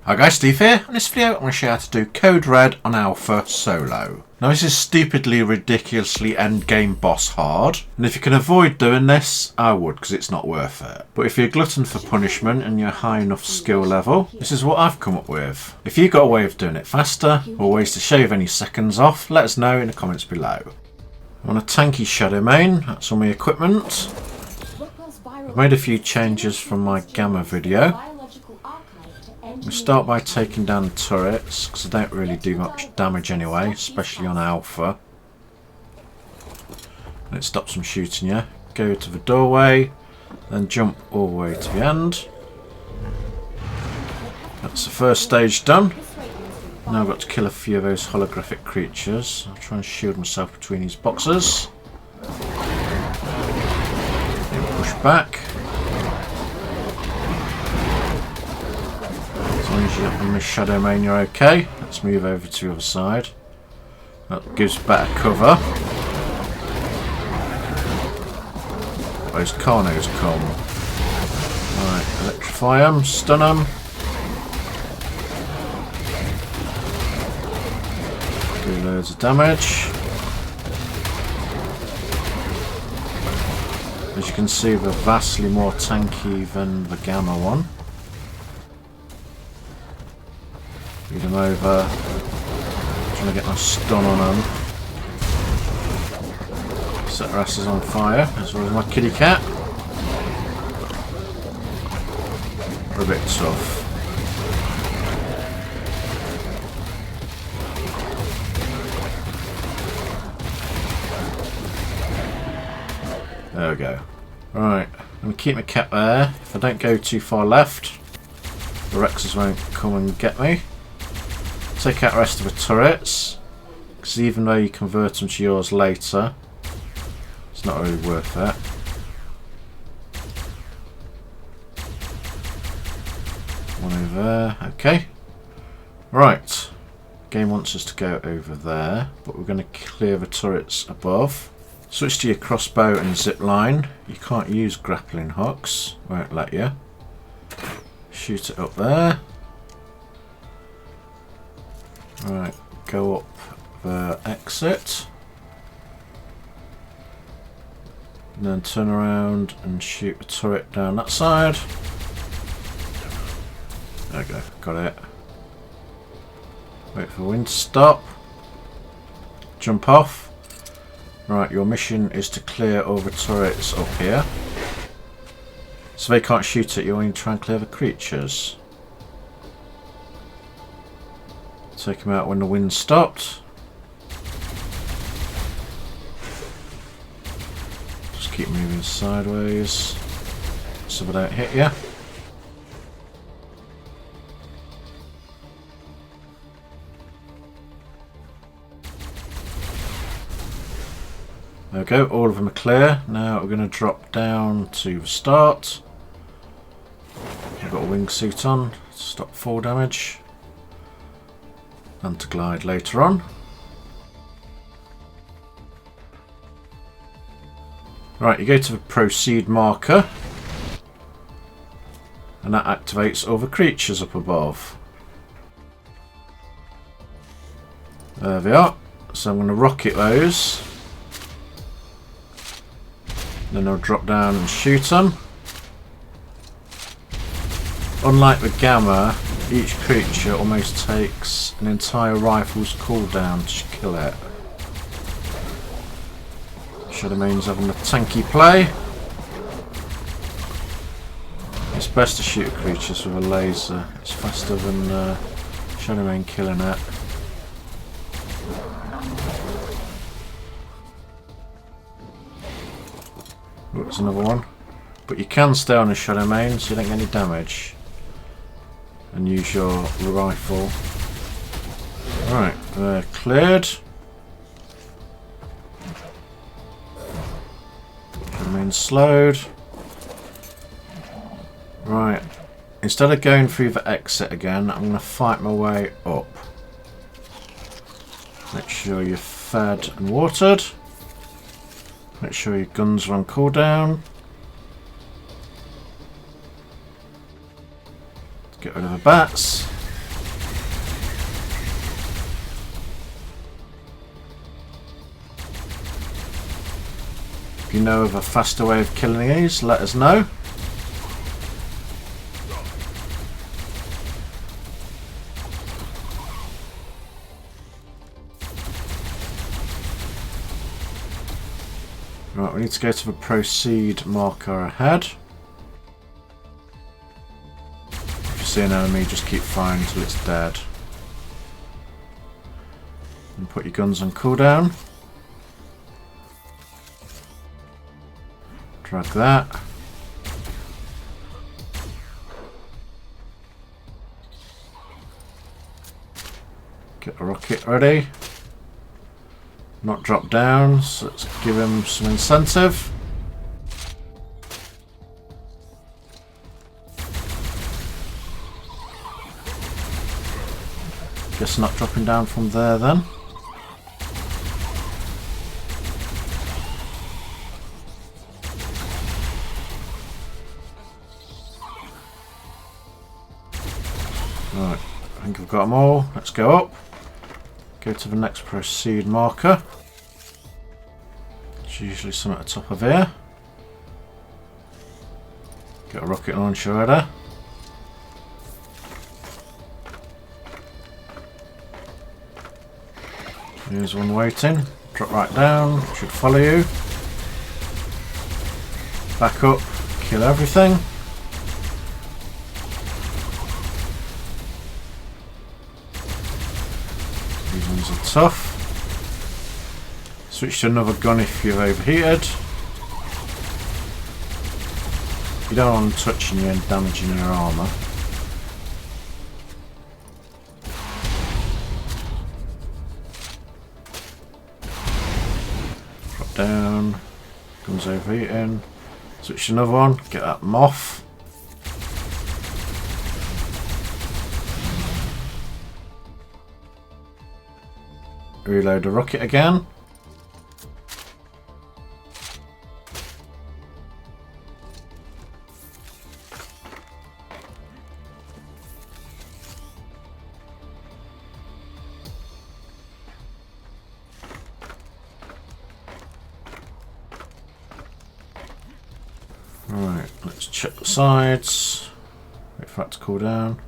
Hi guys, Steve here. In this video I'm going to show you how to do Code Red on Alpha solo. Now this is stupidly, ridiculously endgame boss hard, and if you can avoid doing this, I would, because it's not worth it. But if you're a glutton for punishment and you're high enough skill level, this is what I've come up with. If you've got a way of doing it faster, or ways to shave any seconds off, let us know in the comments below. I'm on a tanky shadow main, that's all my equipment. I've made a few changes from my Gamma video. We start by taking down the turrets, because they don't really do much damage anyway, especially on Alpha. And it stops them shooting you. Go to the doorway, then jump all the way to the end. That's the first stage done. Now I've got to kill a few of those holographic creatures. I'll try and shield myself between these boxes. Then push back. As long as you're up on this shadow main, you're okay. Let's move over to the other side. That gives better cover. Those Carnos come. Right, electrify them, stun them. Do loads of damage. As you can see, they're vastly more tanky than the Gamma one. Lead them over. Trying to get my stun on them. Set their asses on fire, as well as my kitty cat. They're a bit tough. There we go. Right, I'm going to keep my cat there. If I don't go too far left, the Rexes won't come and get me. Take out the rest of the turrets, because even though you convert them to yours later, it's not really worth it. One over there, okay. Right, game wants us to go over there, but we're going to clear the turrets above. Switch to your crossbow and zip line. You can't use grappling hooks, won't let you. Shoot it up there. Right, go up the exit. And then turn around and shoot the turret down that side. There we go, got it. Wait for the wind to stop. Jump off. Right, your mission is to clear all the turrets up here. So they can't shoot at you when you try and clear the creatures. Take them out when the wind stopped. Just keep moving sideways so they don't hit you. There we go, all of them are clear. Now we're going to drop down to the start. I've got a wingsuit on to stop fall damage. And to glide later on. Right, you go to the proceed marker. And that activates all the creatures up above. There they are. So I'm going to rocket those. Then I'll drop down and shoot them. Unlike the Gamma, each creature almost takes an entire rifle's cooldown to kill it. Shadow Main's having a tanky play. It's best to shoot creatures with a laser. It's faster than Shadow Main killing it. Oh, there's another one. But you can stay on a Shadow Main so you don't get any damage. And use your rifle. Right, they're cleared. Remain slowed. Right, instead of going through the exit again, I'm going to fight my way up. Make sure you're fed and watered. Make sure your guns are on cooldown. Get rid of the bats. If you know of a faster way of killing these, let us know. Right, we need to go to the proceed marker ahead. If you see an enemy, just keep firing until it's dead. And put your guns on cooldown. Drag that. Get a rocket ready. Not drop down, so let's give him some incentive. Guess not dropping down from there then. Right, I think I've got them all. Let's go up. Go to the next proceed marker. It's usually some at the top of here. Get a rocket launcher ready. Here's one waiting. Drop right down. Should follow you. Back up. Kill everything. These ones are tough. Switch to another gun if you're overheated. You don't want them touching you and damaging your armour. Drop down. Guns overheating. Switch to another one. Get that moth. Reload the rocket again. Right, let's check the sides. Wait for that to cool down.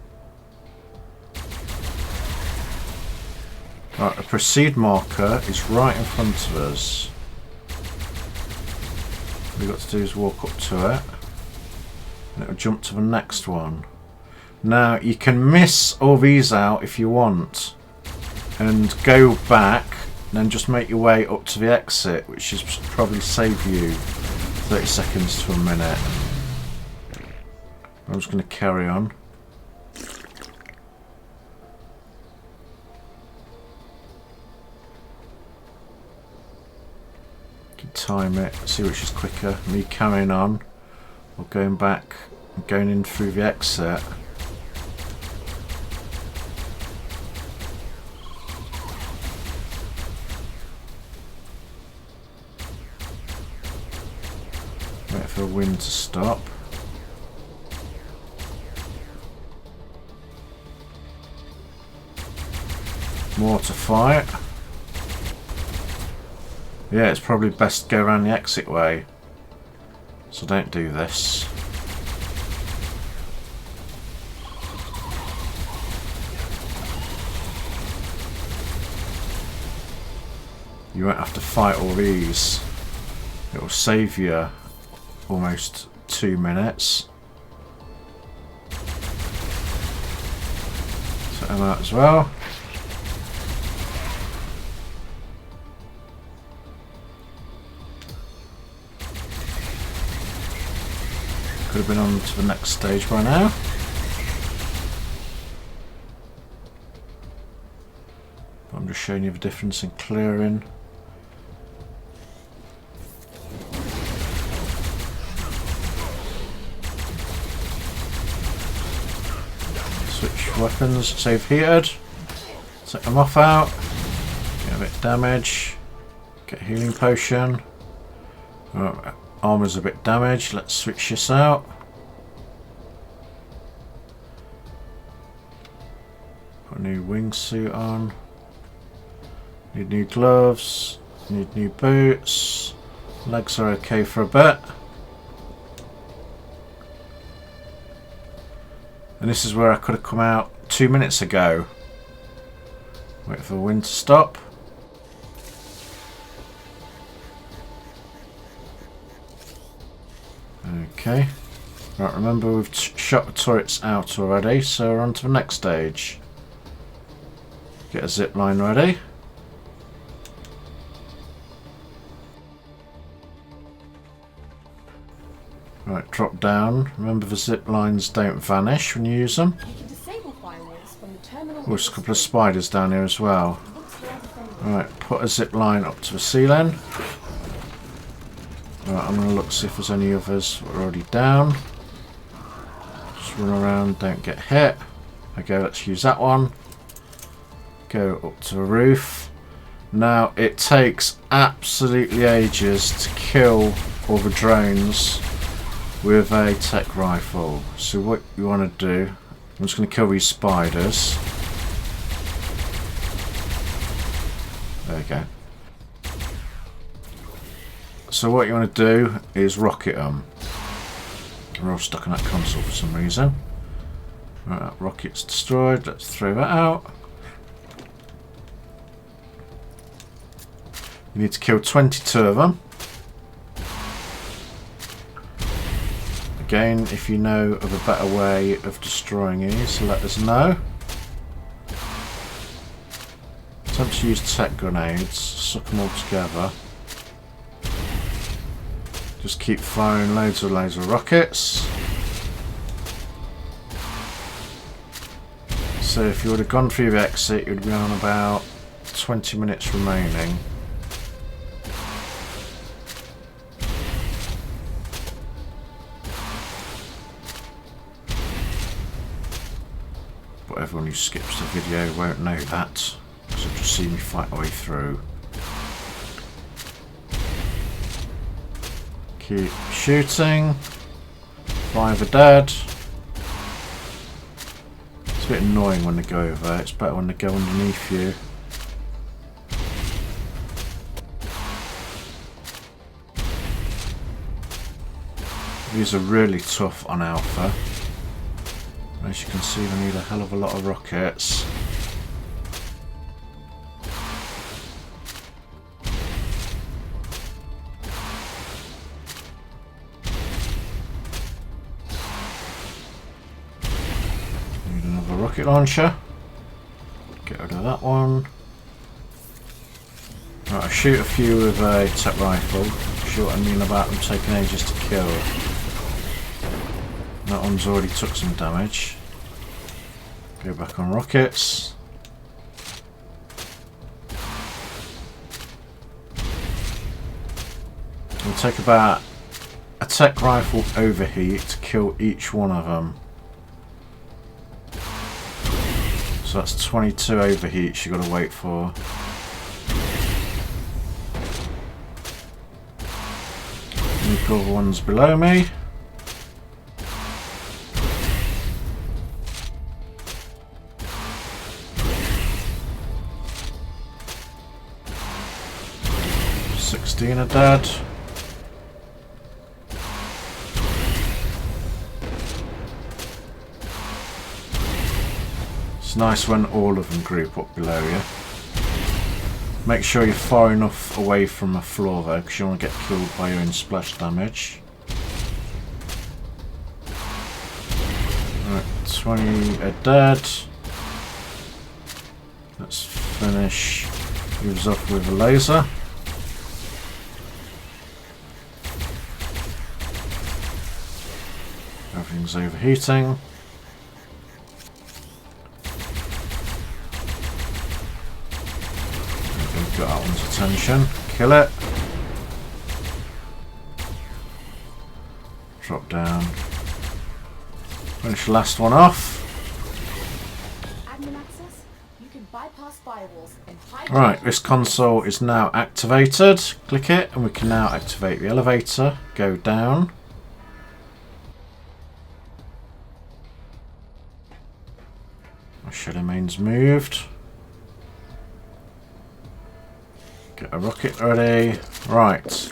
Right, the proceed marker is right in front of us. What we've got to do is walk up to it. And it'll jump to the next one. Now, you can miss all these out if you want. And go back, and then just make your way up to the exit, which is probably save you 30 seconds to a minute. I'm just going to carry on. Time it, see which is quicker, me carrying on or going back and going in through the exit. Wait for the wind to stop. More to fight. Yeah, it's probably best to go around the exit way. So don't do this. You won't have to fight all these. It will save you almost 2 minutes. Set them out as well. Could have been on to the next stage by now. But I'm just showing you the difference in clearing. Switch weapons, save heated. Take them off out. Get a bit of damage. Get a healing potion. Right. Armour's a bit damaged, let's switch this out. Put a new wingsuit on. Need new gloves, need new boots. Legs are okay for a bit. And this is where I could have come out 2 minutes ago. Wait for the wind to stop. Okay. Right, remember we've shot the turrets out already, so we're on to the next stage. Get a zip line ready. Right, drop down. Remember the zip lines don't vanish when you use them. Oh, there's a couple of spiders down here as well. Right, put a zip line up to the ceiling. Right, I'm going to look see if there's any others that are already down. Just run around, don't get hit. Okay, let's use that one. Go up to the roof. Now, it takes absolutely ages to kill all the drones with a tech rifle. So what you want to do, I'm just going to kill these spiders. There we go. So what you want to do is rocket them. We're all stuck on that console for some reason. Right, that rocket's destroyed. Let's throw that out. You need to kill 22 of them. Again, if you know of a better way of destroying these, let us know. Attempt to use tech grenades, suck them all together. Just keep firing loads of rockets. So if you would have gone through the exit, you'd be on about 20 minutes remaining. But everyone who skips the video won't know that, because they'll just see me fight my way through. Keep shooting. 5 are dead. It's a bit annoying when they go over. It's better when they go underneath you. These are really tough on Alpha. As you can see, they need a hell of a lot of rockets. Need another rocket launcher. Get rid of that one. Right, I shoot a few with a tech rifle. See what I mean about them taking ages to kill. That one's already took some damage. Go back on rockets. It'll take about a tech rifle overheat to kill each one of them. So that's 22 overheats you've got to wait for. Nuke all the ones below me. Are dead. It's nice when all of them group up below you. Make sure you're far enough away from the floor though, because you don't want to get killed by your own splash damage. Right, 20 are dead. Let's finish these off with a laser. Everything's overheating. We've got that one's attention. Kill it. Drop down. Finish the last one off. Right, this console is now activated. Click it and we can now activate the elevator. Go down. Shadow main's moved. Get a rocket ready. Right.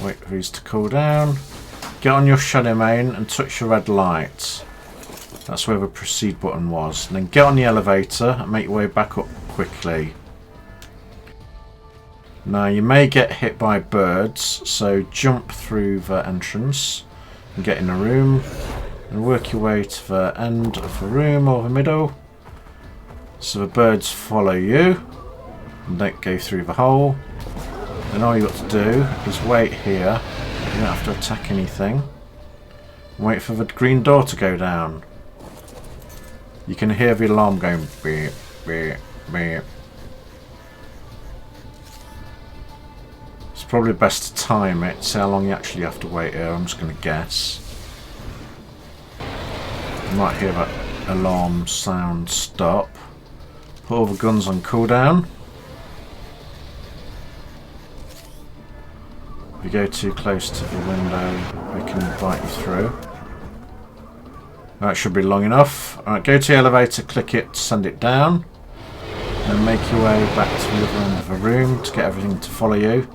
Wait for these to cool down. Get on your shadow main and touch your red light. That's where the proceed button was. And then get on the elevator and make your way back up quickly. Now you may get hit by birds, so jump through the entrance and get in a room and work your way to the end of the room or the middle. So the birds follow you and don't go through the hole. Then all you've got to do is wait here. You don't have to attack anything. Wait for the green door to go down. You can hear the alarm going beep, beep, beep. It's probably best to time it, see how long you actually have to wait here. I'm just going to guess. You might hear that alarm sound stop. Put all the guns on cooldown. If you go too close to the window, they can bite you through. That should be long enough. Alright, go to the elevator, click it, send it down. Then make your way back to the other end of the room to get everything to follow you.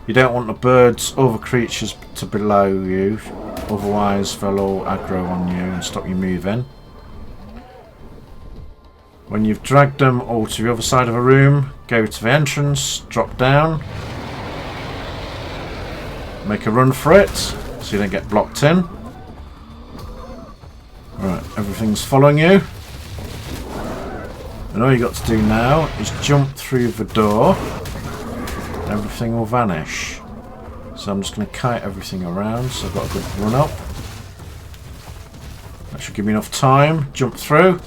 You don't want the birds or the creatures to below you, otherwise they'll all aggro on you and stop you moving. When you've dragged them all to the other side of the room, go to the entrance, drop down. Make a run for it, so you don't get blocked in. Right, everything's following you. And all you got to do now is jump through the door. And everything will vanish. So I'm just going to kite everything around, so I've got a good run up. That should give me enough time. Jump through.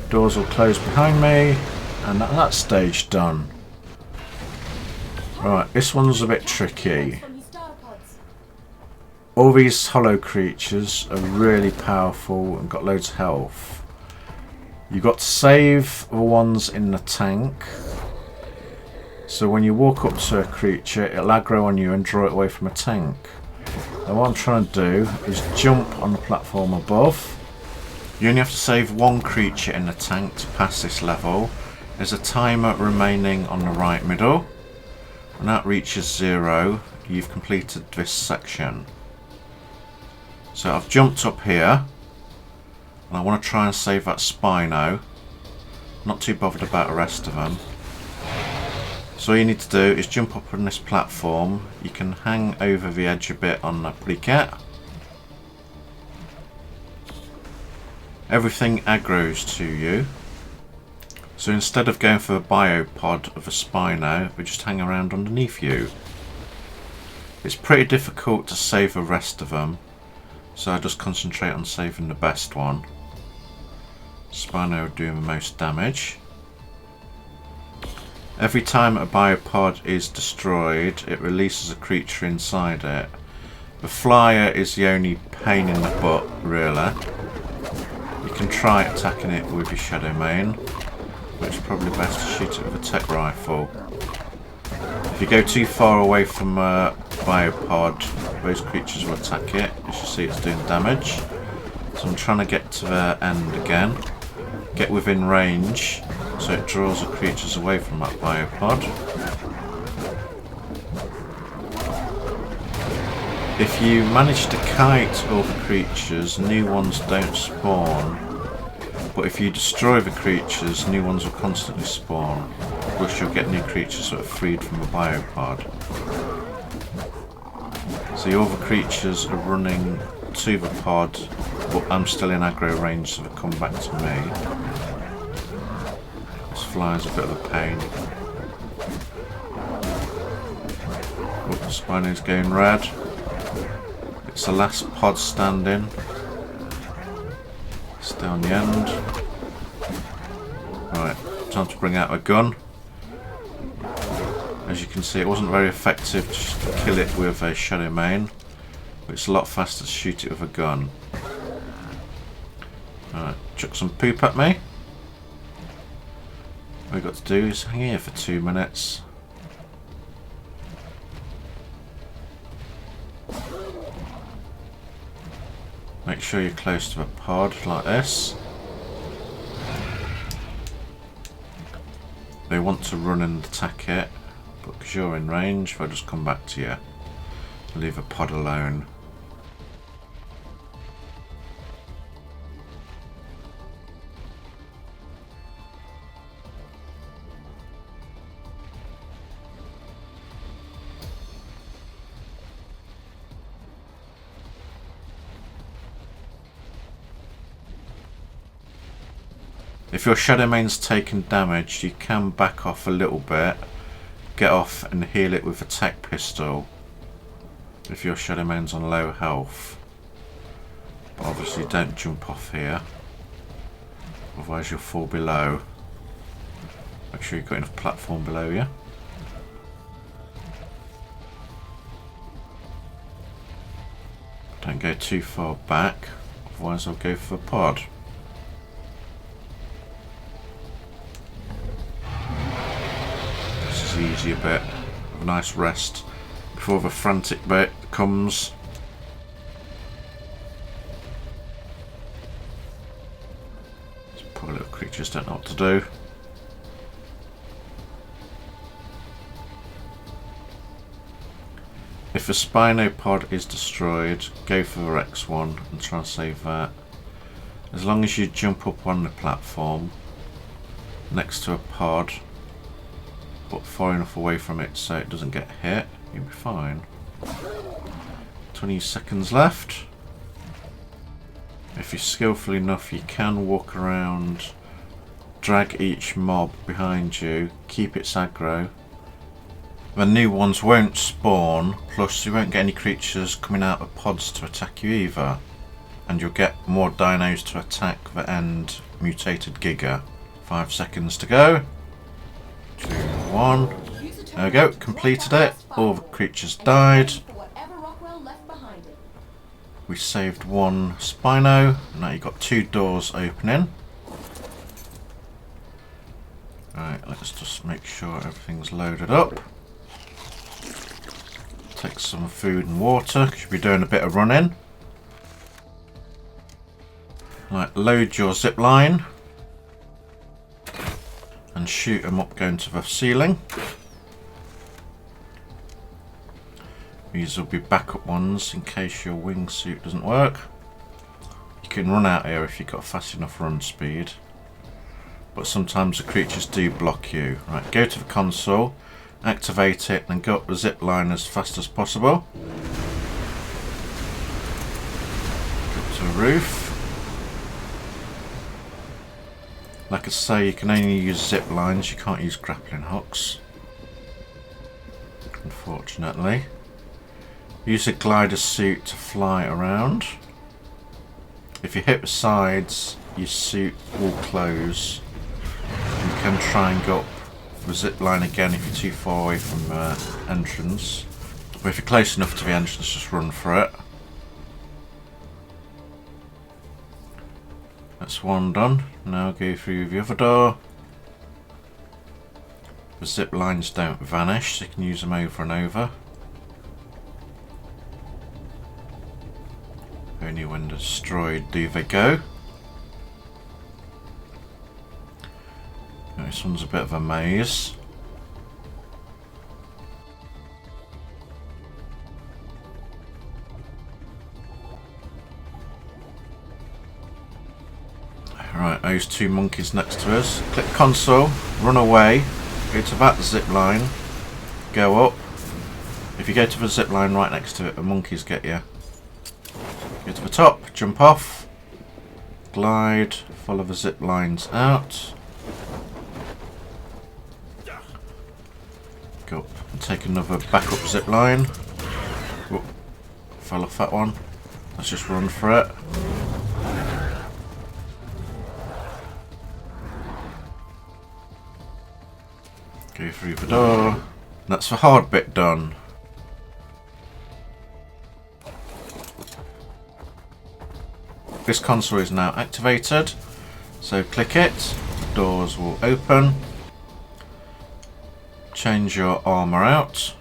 Doors will close behind me. And that stage done. Right, this one's a bit tricky. All these hollow creatures are really powerful and got loads of health. You've got to save the ones in the tank. So when you walk up to a creature, it'll aggro on you and draw it away from a tank. Now what I'm trying to do is jump on the platform above. You only have to save one creature in the tank to pass this level. There's a timer remaining on the right middle. When that reaches 0, you've completed this section. So I've jumped up here, and I want to try and save that Spino. Not too bothered about the rest of them. So all you need to do is jump up on this platform. You can hang over the edge a bit on that briquette. Everything aggroes to you. So instead of going for a biopod of a Spino, we just hang around underneath you. It's pretty difficult to save the rest of them. So I just concentrate on saving the best one. Spino doing the most damage. Every time a biopod is destroyed, it releases a creature inside it. The flyer is the only pain in the butt, really. You can try attacking it with your shadow main, but it's probably best to shoot it with a tech rifle. If you go too far away from a biopod, those creatures will attack it. You should see it's doing damage. So I'm trying to get to the end again. Get within range, so it draws the creatures away from that biopod. If you manage to kite all the creatures, new ones don't spawn. But if you destroy the creatures, new ones will constantly spawn. Plus you'll get new creatures that are freed from the biopod. So all the creatures are running to the pod, but I'm still in aggro range, so they come back to me. This fly's a bit of a pain. Oh, the Spino's going red. It's the last pod standing. Stay on the end. Right, time to bring out my gun. As you can see, it wasn't very effective just to kill it with a shadow main, but it's a lot faster to shoot it with a gun. Alright, chuck some poop at me. All we've got to do is hang here for 2 minutes. Make sure you're close to a pod like this. They want to run and attack it, but because you're in range, they'll just come back to you. Leave a pod alone. If your shadow main's taken damage, you can back off a little bit, get off and heal it with a tech pistol if your shadow main's on low health. But obviously don't jump off here, otherwise you'll fall below. Make sure you've got enough platform below you. Don't go too far back, otherwise I'll go for a pod. Easier bit, have a nice rest before the frantic bit comes. These poor little creatures don't know what to do. If a Spinopod is destroyed, go for the Rex one and try and save that. As long as you jump up on the platform next to a pod, but far enough away from it so it doesn't get hit, you'll be fine. 20 seconds left. If you're skillful enough, you can walk around, drag each mob behind you, keep its aggro. The new ones won't spawn, plus you won't get any creatures coming out of pods to attack you either. And you'll get more dinos to attack the end mutated Giga. 5 seconds to go. 2, 1. There we go, completed it. All the creatures died. We saved one Spino. Now you've got 2 doors opening. Alright, let's just make sure everything's loaded up. Take some food and water, because you'll be doing a bit of running. Right, load your zip line. And shoot them up going to the ceiling. These will be backup ones in case your wingsuit doesn't work. You can run out here if you've got fast enough run speed, but sometimes the creatures do block you. Right, go to the console, activate it and go up the zip line as fast as possible. Go to the roof. Like I say, you can only use zip lines, you can't use grappling hooks, unfortunately. Use a glider suit to fly around. If you hit the sides, your suit will close. You can try and go up the zip line again if you're too far away from the entrance. But if you're close enough to the entrance, just run for it. That's one done. Now go through the other door. The zip lines don't vanish, so you can use them over and over. Only when destroyed do they go. This one's a bit of a maze. Right, those 2 monkeys next to us. Click console, run away, go to that zip line, go up. If you go to the zip line right next to it, the monkeys get you. Go to the top, jump off, glide, follow the zip lines out. Go up and take another backup zip line. Whoop, fell off that one. Let's just run for it. Go through the door. That's the hard bit done. This console is now activated, so click it, the doors will open. Change your armour out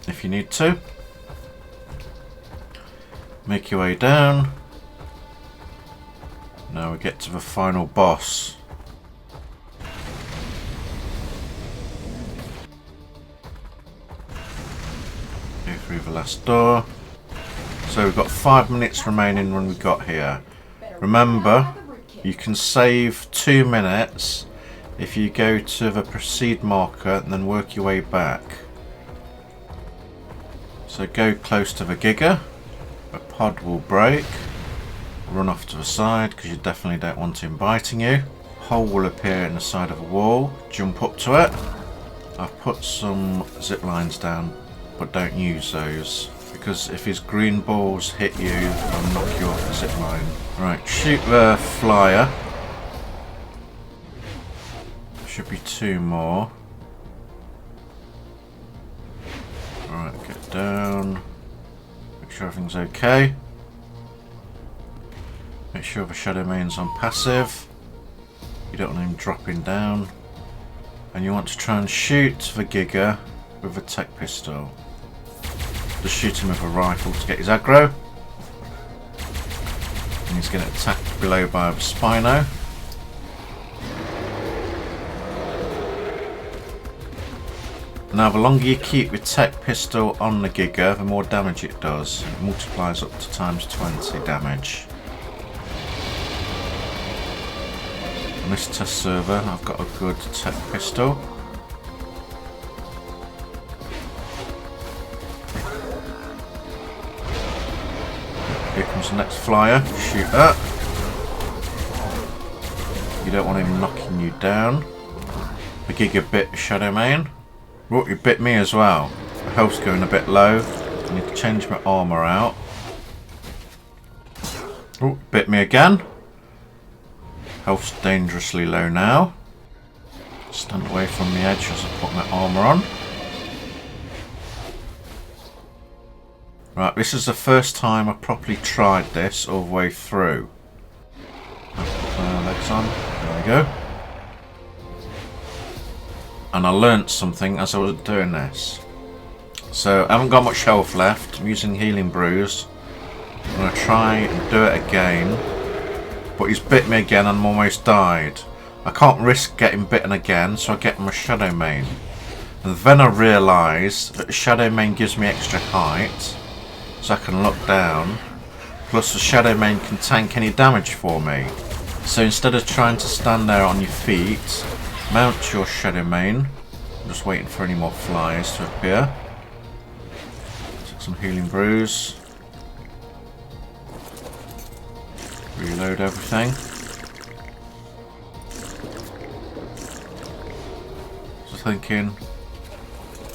if you need to. Make your way down. Now we get to the final boss. through the last door. So we've got 5 minutes remaining when we got here. Remember, you can save 2 minutes if you go to the proceed marker and then work your way back. So go close to the Giga. A pod will break. Run off to the side because you definitely don't want him biting you. Hole will appear in the side of a wall. Jump up to it. I've put some zip lines down, but don't use those because if his green balls hit you, they'll knock you off the zip line. Right, shoot the flyer. Should be 2 more. Alright, get down. Make sure everything's okay. Make sure the Shadow Main's on passive. You don't want him dropping down. And you want to try and shoot the Giga with a tech pistol. Just shoot him with a rifle to get his aggro. And he's getting attacked below by a Spino. Now the longer you keep your tech pistol on the Giga, the more damage it does. It multiplies up to times 20 damage. On this test server I've got a good tech pistol. Here comes the next flyer, shoot that. You don't want him knocking you down. The Giga bit Shadow Main. Oh, you bit me as well. The health's going a bit low. I need to change my armour out. Oh, bit me again. Health's dangerously low now. Stand away from the edge as I put my armour on. Right, this is the first time I properly tried this all the way through. I'll put my legs on. There we go. And I learnt something as I was doing this. So I haven't got much health left. I'm using Healing Brews. I'm going to try and do it again. But he's bit me again and I'm almost died. I can't risk getting bitten again, so I get my Shadow Main. And then I realise that the Shadow Main gives me extra height, so I can look down. Plus the Shadow Main can tank any damage for me. So instead of trying to stand there on your feet, mount your Shadow Main. I'm just waiting for any more flies to appear. Take some Healing Brews. Reload everything. Just thinking,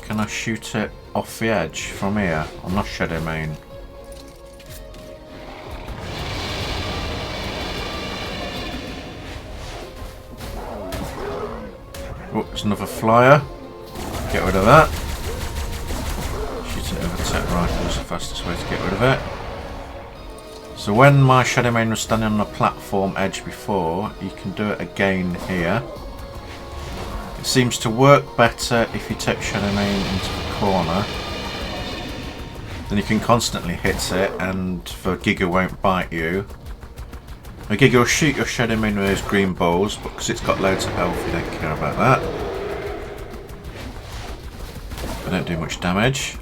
can I shoot it off the edge from here? I'm not Shadow Main. Oh, there's another flyer. Get rid of that. Shoot it with a tech rifle is the fastest way to get rid of it. So when my Shadow Main was standing on the platform edge before, you can do it again here. It seems to work better if you take Shadow Main into the corner. Then you can constantly hit it and the Giga won't bite you. The Giga will shoot your Shadow Main with those green balls, but because it's got loads of health you don't care about that. They don't do much damage.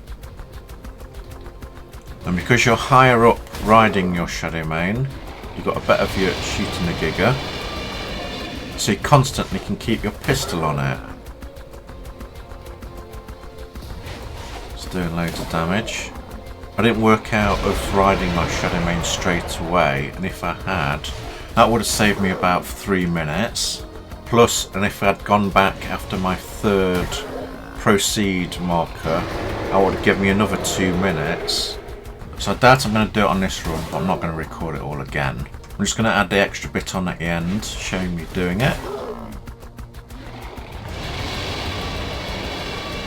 And because you're higher up riding your Shadow Main, you've got a better view at shooting the Giga. So you constantly can keep your pistol on it. It's doing loads of damage. I didn't work out of riding my Shadow Main straight away, and if I had, that would have saved me about 3 minutes. Plus, and if I had gone back after my 3rd proceed marker, that would have given me another 2 minutes. So I doubt I'm going to do it on this run, but I'm not going to record it all again. I'm just going to add the extra bit on at the end, showing me doing it.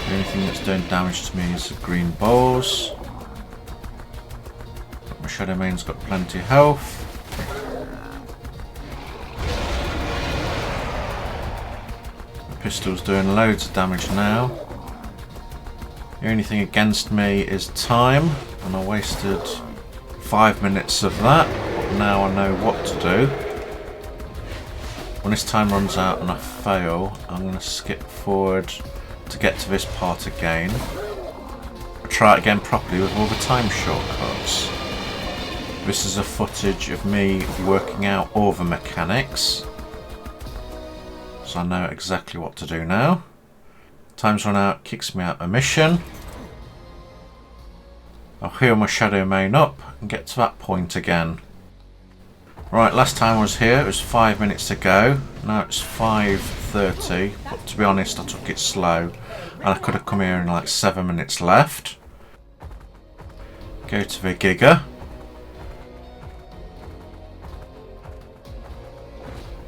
The only thing that's doing damage to me is the green balls. But my Shadow Main's got plenty of health. The pistol's doing loads of damage now. The only thing against me is time, and I wasted 5 minutes of that, but now I know what to do. When this time runs out and I fail, I'm going to skip forward to get to this part again. I try it again properly with all the time shortcuts. This is a footage of me working out all the mechanics. So I know exactly what to do now. Time's run out, kicks me out of a mission. I'll heal my shadow main up and get to that point again. Right, last time I was here it was 5 minutes to go. Now it's 5:30, but to be honest I took it slow and I could have come here in like 7 minutes left. Go to the Giga.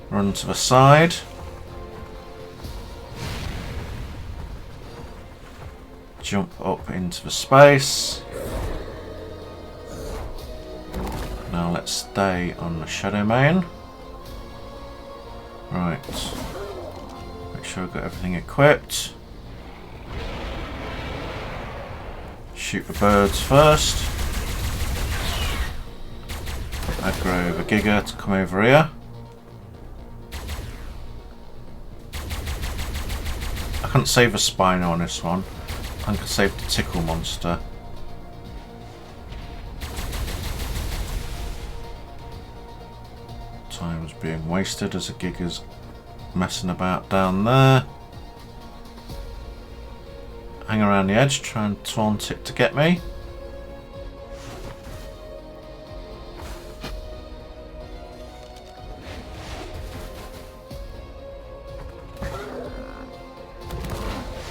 Run to the side. Jump up into the space. Now let's stay on the shadow main. Right. Make sure I've got everything equipped. Shoot the birds first. Aggro the Giga to come over here. I couldn't save a Spino on this one. I think I saved the tickle monster. Time's being wasted as a Giga's messing about down there. Hang around the edge, try and taunt it to get me.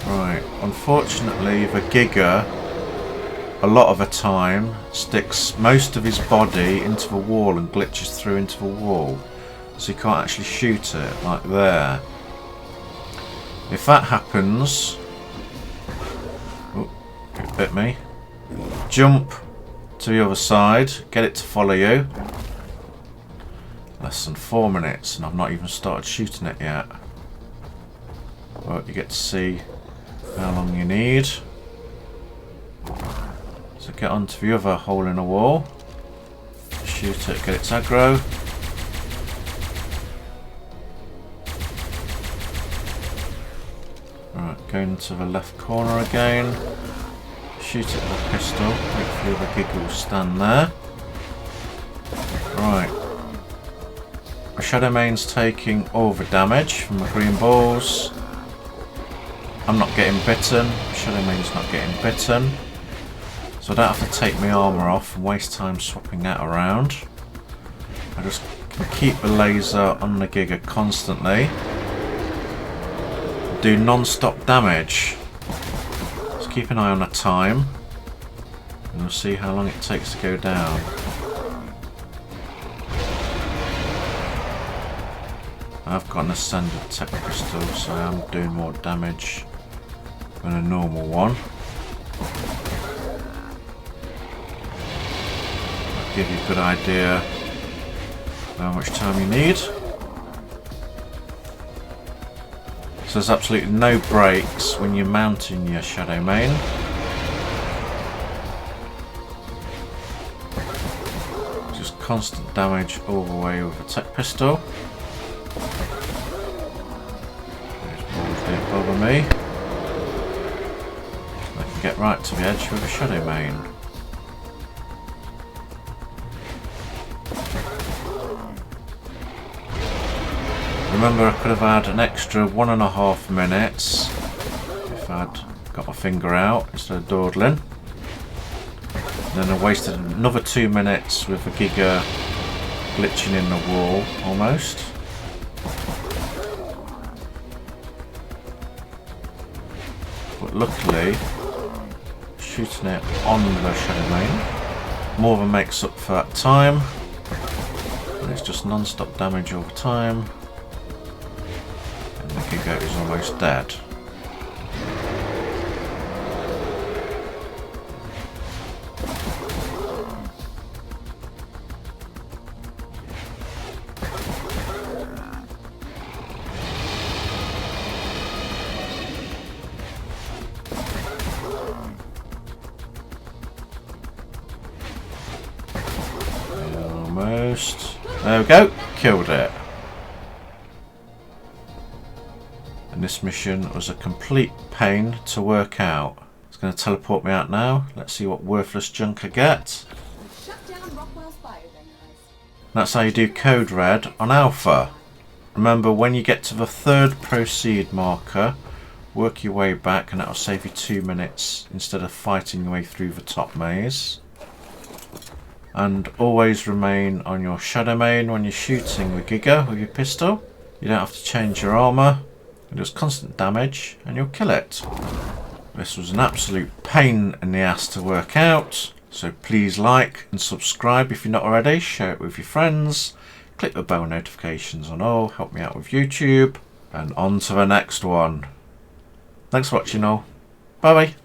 Right, unfortunately the Giga a lot of the time sticks most of his body into the wall and glitches through into the wall, so you can't actually shoot it like there. If that happens, oh, it bit me. Jump to the other side, get it to follow you. Less than 4 minutes and I've not even started shooting it yet. Well, you get to see how long you need. So get onto the other hole in the wall, shoot it, get its aggro. Right, go into the left corner again, shoot it with a pistol, hopefully the Giga will stand there. Right, my shadow main's taking all the damage from the green balls. I'm not getting bitten, shadow main's not getting bitten. So I don't have to take my armour off and waste time swapping that around. I just can keep the laser on the Giga constantly. Do non-stop damage. Just keep an eye on the time. And we'll see how long it takes to go down. I've got an ascended tech crystal, so I'm doing more damage than a normal one. Give you a good idea of how much time you need. So there's absolutely no breaks when you're mounting your shadow main. Just constant damage all the way with a tech pistol. Those balls don't bother me. I can get right to the edge with a shadow main. Remember, I could have had an extra 1.5 minutes if I'd got my finger out instead of dawdling. And then I wasted another 2 minutes with the Giga glitching in the wall, almost. But luckily, shooting it on the shadow main more than makes up for that time. And it's just non-stop damage all the time. The Giga is almost dead. Almost. There we go. Killed it. And this mission was a complete pain to work out. I was going to teleport me out now. Let's see what worthless junk I get. That's how you do Code Red on Alpha. Remember, when you get to the 3rd proceed marker, work your way back and that'll save you 2 minutes instead of fighting your way through the top maze. And always remain on your shadow main when you're shooting the Giga with your pistol. You don't have to change your armour. It does constant damage and you'll kill it. This was an absolute pain in the ass to work out. So please like and subscribe if you're not already. Share it with your friends. Click the bell notifications on all. Help me out with YouTube. And on to the next one. Thanks for watching all. Bye bye.